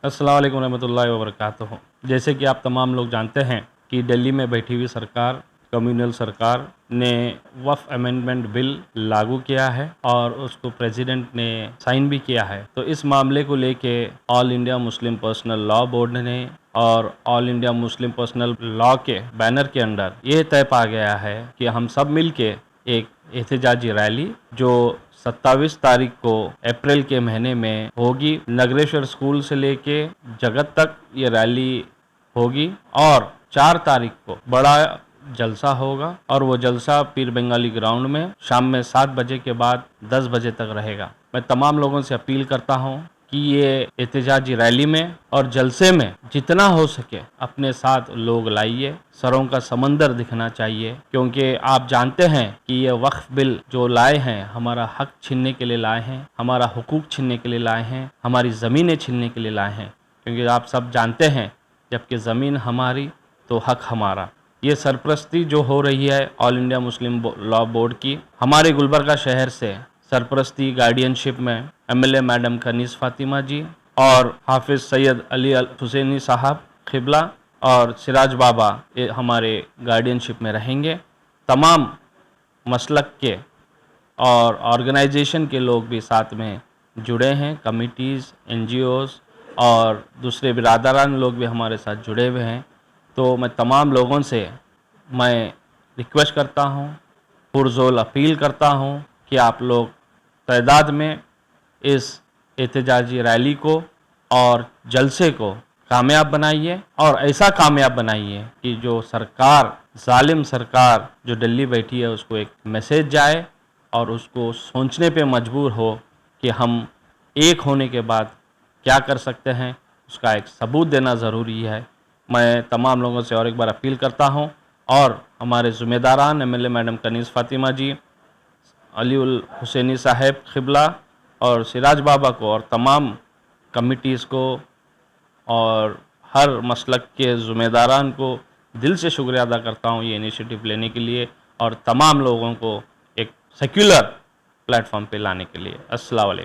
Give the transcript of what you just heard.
अस्सलाम वालेकुम रहमतुल्लाहि व बरकातुहू। जैसे कि आप तमाम लोग जानते हैं कि दिल्ली में बैठी हुई सरकार, कम्युनल सरकार ने वक्फ अमेंडमेंट बिल लागू किया है और उसको प्रेसिडेंट ने साइन भी किया है। तो इस मामले को लेके all India Muslim personal law board ने और all India Muslim personal law के बैनर के अंडर ये तय पा गया है कि हम सब मिलके एक एहतजाजी रैली जो 27 तारीख को अप्रैल के महीने में होगी, नगरेश्वर स्कूल से लेके जगत तक ये रैली होगी और 4 तारीख को बड़ा जलसा होगा और वो जलसा पीर बंगाली ग्राउंड में शाम में 7 बजे के बाद 10 बजे तक रहेगा। मैं तमाम लोगों से अपील करता हूँ कि ये एहतजाजी रैली में और जलसे में जितना हो सके अपने साथ लोग लाइए। सरों का समंदर दिखना चाहिए, क्योंकि आप जानते हैं कि ये वक्फ बिल जो लाए हैं हमारा हक छीनने के लिए लाए हैं, हमारा हुकूक छीनने के लिए लाए हैं, हमारी ज़मीनें छीनने के लिए लाए हैं। क्योंकि आप सब जानते हैं जबकि ज़मीन हमारी तो हक हमारा। ये सरपरस्ती जो हो रही है all India Muslim law board की, हमारे गुलबर्गा शहर से सरपरस्ती गार्डियनशिप में एमएलए मैडम कनीज़ फातिमा जी और हाफिज़ सैयद अली अल हुसैनी साहब क़िबला और सिराज बाबा ये हमारे गार्डियनशिप में रहेंगे। तमाम मसलक के और ऑर्गेनाइजेशन के लोग भी साथ में जुड़े हैं, कमिटीज़, एनजीओज़ और दूसरे बिरादरान लोग भी हमारे साथ जुड़े हुए हैं। तो मैं तमाम लोगों से मैं रिक्वेस्ट करता हूँ, पुरज़ोर अपील करता हूँ कि आप लोग तादाद में इस एहतजाजी रैली को और जलसे को कामयाब बनाइए और ऐसा कामयाब बनाइए कि जो सरकार, जालिम सरकार जो दिल्ली बैठी है, उसको एक मैसेज जाए और उसको सोचने पे मजबूर हो कि हम एक होने के बाद क्या कर सकते हैं, उसका एक सबूत देना ज़रूरी है। मैं तमाम लोगों से और एक बार अपील करता हूं और हमारे ज़िम्मेदारान एमएलए मैडम कनीज़ फातिमा जी, अली उल हुसैनी साहब क़िबला और सिराज बाबा को और तमाम कमिटीज़ को और हर मसलक के ज़िम्मेदारान को दिल से शुक्रिया अदा करता हूँ ये इनिशिएटिव लेने के लिए और तमाम लोगों को एक सेक्युलर प्लेटफॉर्म पे लाने के लिए। अस्सलाम वालेकुम।